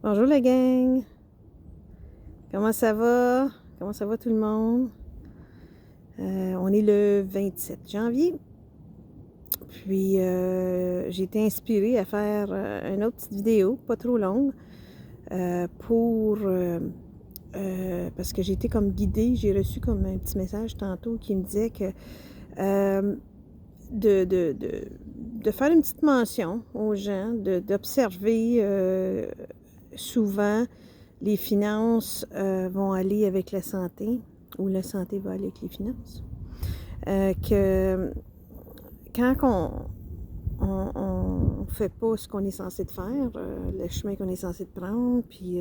Bonjour la gang! Comment ça va? Comment ça va tout le monde? On est le 27 janvier. Puis j'ai été inspirée à faire une autre petite vidéo, pas trop longue, parce que j'ai été comme guidée, j'ai reçu comme un petit message tantôt qui me disait que de faire une petite mention aux gens, d'observer souvent les finances vont aller avec la santé ou la santé va aller avec les finances. Que quand on fait pas ce qu'on est censé de faire, le chemin qu'on est censé de prendre, puis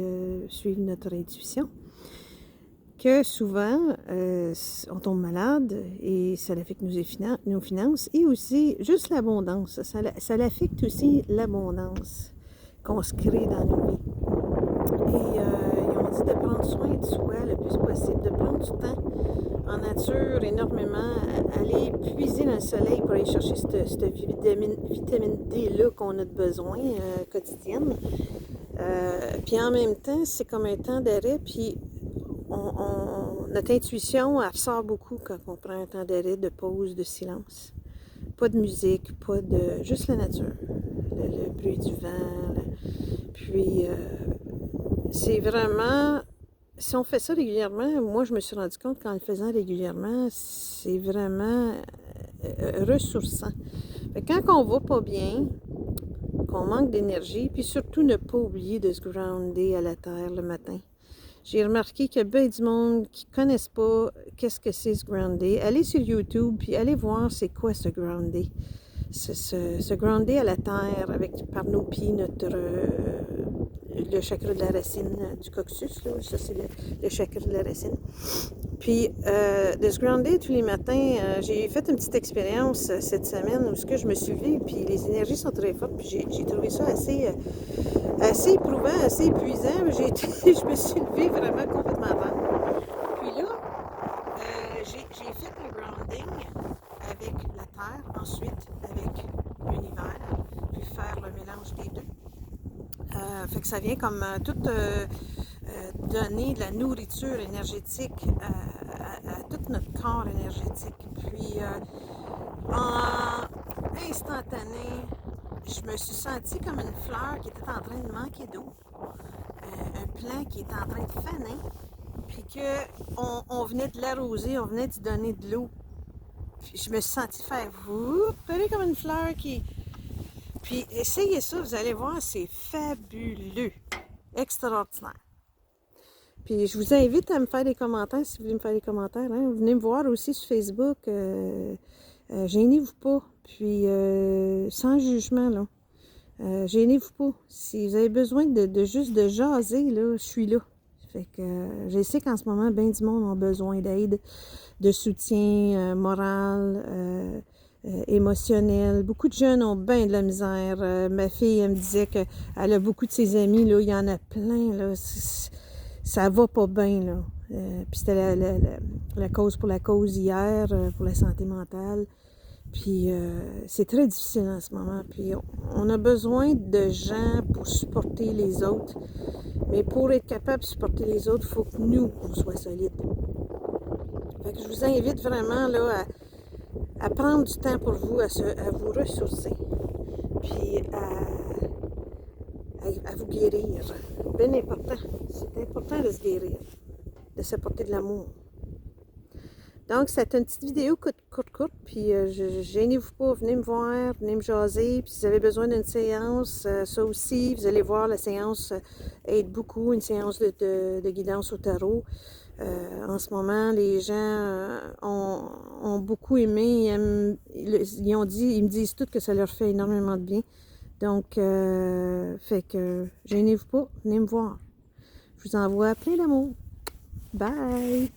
suivre notre intuition, que souvent on tombe malade et ça affecte nos finances et aussi juste l'abondance. Ça affecte aussi l'abondance qu'on se crée dans nos vies. Et ils ont dit de prendre soin de soi le plus possible, de prendre du temps en nature énormément, aller puiser dans le soleil pour aller chercher cette vitamine D-là qu'on a de besoin quotidienne. Puis en même temps, c'est comme un temps d'arrêt, puis notre intuition, elle ressort beaucoup quand on prend un temps d'arrêt, de pause, de silence. Pas de musique, pas de... juste la nature, le bruit du vent. Puis c'est vraiment... Si on fait ça régulièrement, moi je me suis rendu compte qu'en le faisant régulièrement, c'est vraiment ressourçant. Fait que quand on va pas bien, qu'on manque d'énergie, puis surtout ne pas oublier de se grounder à la terre le matin. J'ai remarqué qu'il y a bien du monde qui ne connaissent pas qu'est-ce que c'est se grounder. Allez sur YouTube, puis allez voir c'est quoi se grounder. Se grounder à la terre par nos pieds, le chakra de la racine du coccyx, là, ça c'est le chakra de la racine. Puis de se grounder tous les matins, j'ai fait une petite expérience cette semaine où je me suis levée, puis les énergies sont très fortes, puis j'ai trouvé ça assez éprouvant, assez épuisant. Je me suis levée vraiment complètement tard. Puis là, j'ai fait un grounding avec la terre, ensuite avec l'univers, puis faire le mélange des deux. Fait que ça vient comme tout donner de la nourriture énergétique à tout notre corps énergétique. Puis en instantané, je me suis sentie comme une fleur qui était en train de manquer d'eau, un plant qui était en train de faner, puis qu'on venait de l'arroser, on venait de donner de l'eau. Puis je me suis sentie faire comme une fleur qui... Puis essayez ça, vous allez voir, c'est fabuleux, extraordinaire. Puis je vous invite à me faire des commentaires si vous voulez me faire des commentaires. Hein. Venez me voir aussi sur Facebook. Gênez-vous pas. Puis sans jugement, là. Gênez-vous pas. Si vous avez besoin de juste de jaser, là, je suis là. Fait que je sais qu'en ce moment, bien du monde a besoin d'aide, de soutien moral, émotionnel. Beaucoup de jeunes ont bien de la misère. Ma fille, elle me disait qu'elle a beaucoup de ses amis, là, il y en a plein, là. Ça va pas bien, là. Puis c'était la cause pour la cause hier, pour la santé mentale. Puis c'est très difficile en ce moment. Puis on a besoin de gens pour supporter les autres. Mais pour être capable de supporter les autres, il faut que nous, on soit solides. Fait que je vous invite vraiment là, à prendre du temps pour vous, à vous ressourcer. Puis à vous guérir. Bien important. C'est important de se guérir, de s'apporter de l'amour. Donc, c'est une petite vidéo courte, puis gênez-vous pas, venez me voir, venez me jaser, puis si vous avez besoin d'une séance, ça aussi, vous allez voir, la séance aide beaucoup, une séance de guidance au tarot. En ce moment, les gens ont beaucoup aimé, ils me disent tous que ça leur fait énormément de bien. Donc, fait que gênez-vous pas, venez me voir. Je vous envoie plein d'amour. Bye!